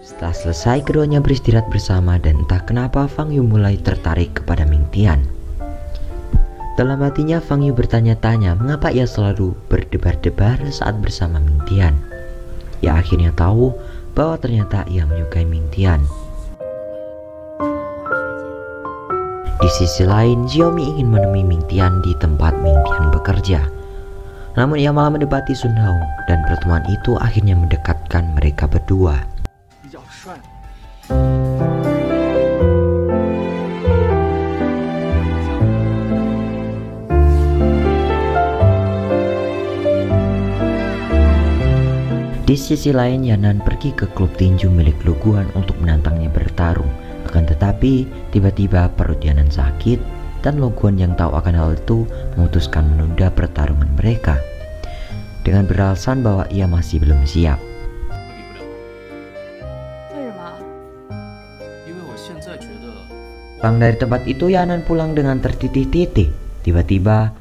Setelah selesai, keduanya beristirahat bersama dan entah kenapa Fang Yu mulai tertarik kepada Ming Tian. Dalam hatinya Fang Yu bertanya-tanya mengapa ia selalu berdebar-debar saat bersama Ming Tian. Ia akhirnya tahu bahwa ternyata ia menyukai Ming Tian. Di sisi lain, Xiaomi ingin menemui Ming Tian di tempat Ming Tian bekerja. Namun ia malah mendebati Sun Hao dan pertemuan itu akhirnya mendekatkan mereka berdua. Di sisi lain, Yanan pergi ke klub tinju milik Lu Guan untuk menantangnya bertarung. Akan tetapi, tiba-tiba perut Yanan sakit dan Lu Guan yang tahu akan hal itu memutuskan menunda pertarungan mereka dengan beralasan bahwa ia masih belum siap. Pulang dari tempat itu, Yanan pulang dengan tertitih-titih. Tiba-tiba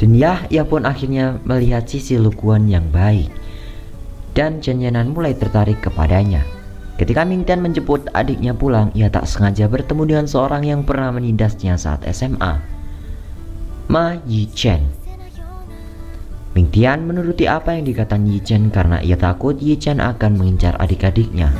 dan ia pun akhirnya melihat sisi Lu Guan yang baik dan Yanan mulai tertarik kepadanya. Ketika Ming Tian menjemput adiknya pulang, ia tak sengaja bertemu dengan seorang yang pernah menindasnya saat SMA, Ma Yichen. Ming Tian menuruti apa yang dikatakan Yichen karena ia takut Yichen akan mengincar adik-adiknya.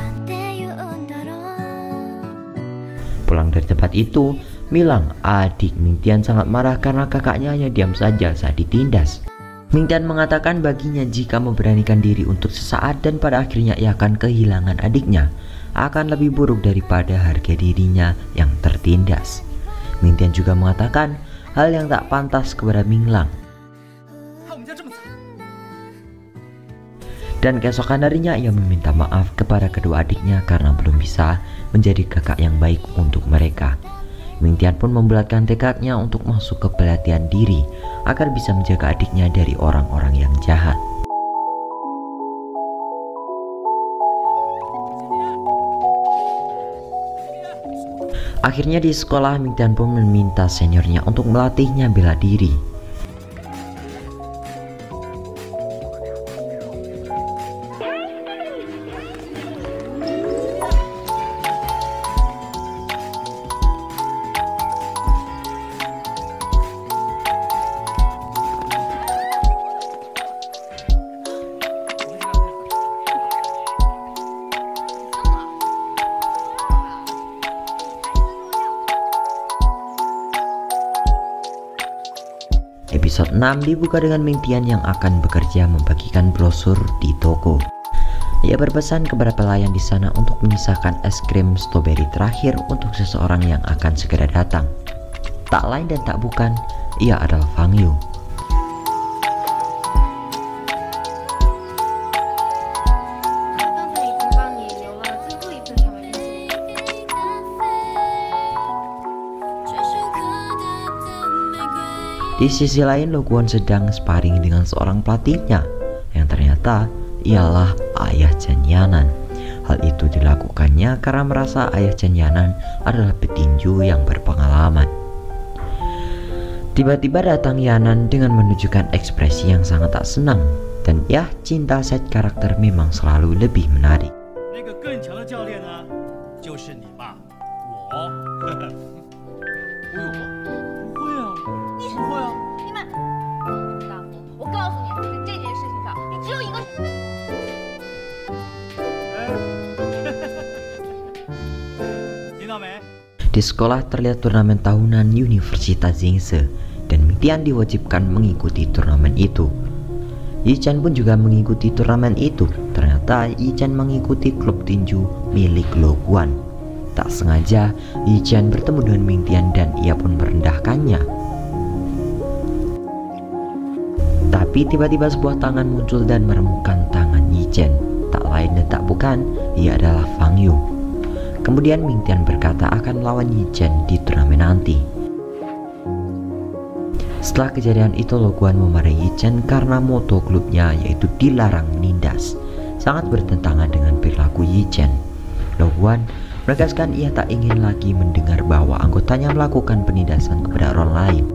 Pulang dari tempat itu, Milang, adik Ming Tian sangat marah karena kakaknya hanya diam saja saat ditindas. Ming Tian mengatakan baginya jika memberanikan diri untuk sesaat dan pada akhirnya ia akan kehilangan adiknya, akan lebih buruk daripada harga dirinya yang tertindas. Ming Tian juga mengatakan hal yang tak pantas kepada Ming Lang. Dan keesokan harinya ia meminta maaf kepada kedua adiknya karena belum bisa menjadi kakak yang baik untuk mereka. Ming Tian pun membulatkan tekadnya untuk masuk ke pelatihan diri agar bisa menjaga adiknya dari orang-orang yang jahat. Akhirnya di sekolah, Ming Tian pun meminta seniornya untuk melatihnya bela diri. Episode 6 dibuka dengan Ming Tian yang akan bekerja membagikan brosur di toko. Ia berpesan kepada pelayan di sana untuk memisahkan es krim stroberi terakhir untuk seseorang yang akan segera datang. Tak lain dan tak bukan, ia adalah Fang Yu. Di sisi lain, Lu Guan sedang sparring dengan seorang pelatihnya yang ternyata ialah ayah Chen Yanan. Hal itu dilakukannya karena merasa ayah Chen Yanan adalah petinju yang berpengalaman. Tiba-tiba datang Yanan dengan menunjukkan ekspresi yang sangat tak senang, dan cinta set karakter memang selalu lebih menarik. Di sekolah terlihat turnamen tahunan Universitas Jingse dan Ming Tian diwajibkan mengikuti turnamen itu. Yichen pun juga mengikuti turnamen itu. Ternyata Yichen mengikuti klub tinju milik Lu Guan. Tak sengaja Yichen bertemu dengan Ming Tian dan ia pun merendahkannya. Tapi tiba-tiba sebuah tangan muncul dan meremukkan tangan Yichen. Tak lain dan tak bukan, ia adalah Fang Yu. Kemudian Ming Tian berkata akan melawan Yi Chen di turnamen nanti. Setelah kejadian itu, Lo Guan memarahi Yi Chen karena moto klubnya yaitu dilarang menindas, sangat bertentangan dengan perilaku Yi Chen. Lo Guan menegaskan ia tak ingin lagi mendengar bahwa anggotanya melakukan penindasan kepada orang lain.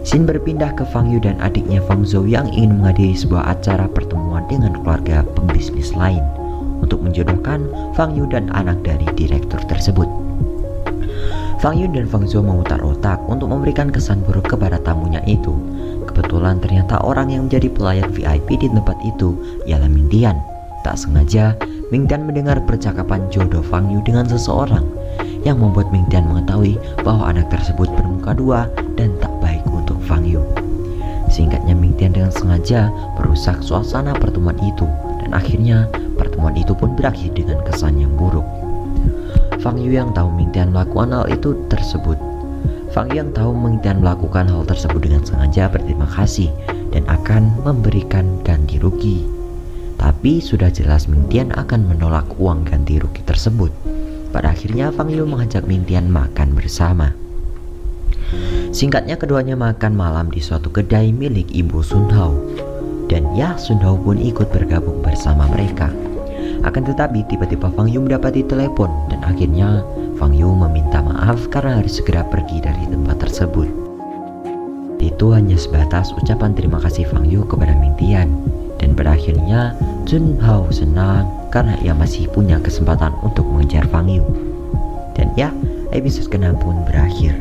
Scene berpindah ke Fang Yu dan adiknya Fang Zhou yang ingin menghadiri sebuah acara pertemuan dengan keluarga pembisnis lain untuk menjodohkan Fang Yu dan anak dari direktur tersebut. Fang Yu dan Fang Zhou memutar otak untuk memberikan kesan buruk kepada tamunya itu. Kebetulan ternyata orang yang menjadi pelayan VIP di tempat itu ialah Ming Tian. Tak sengaja, Ming Tian mendengar percakapan jodoh Fang Yu dengan seseorang yang membuat Ming Tian mengetahui bahwa anak tersebut bermuka dua dan tak baik untuk Fang Yu. Singkatnya, Ming Tian dengan sengaja merusak suasana pertemuan itu dan akhirnya pertemuan itu pun berakhir dengan kesan yang buruk. Fang Yu yang tahu Ming Tian melakukan hal itu tersebut dengan sengaja berterima kasih dan akan memberikan ganti rugi. Tapi sudah jelas Ming Tian akan menolak uang ganti rugi tersebut. Pada akhirnya Fang Yu mengajak Ming Tian makan bersama. Singkatnya, keduanya makan malam di suatu kedai milik Ibu Sun Hao. Dan ya, Sun Hao pun ikut bergabung bersama mereka. Akan tetapi tiba-tiba Fang Yu mendapati telepon dan akhirnya Fang Yu meminta maaf karena harus segera pergi dari tempat tersebut. Itu hanya sebatas ucapan terima kasih Fang Yu kepada Ming Tian. Dan pada akhirnya Sun Hao senang karena ia masih punya kesempatan untuk mengejar Fang Yu. Dan ya, episode ke-6 pun berakhir.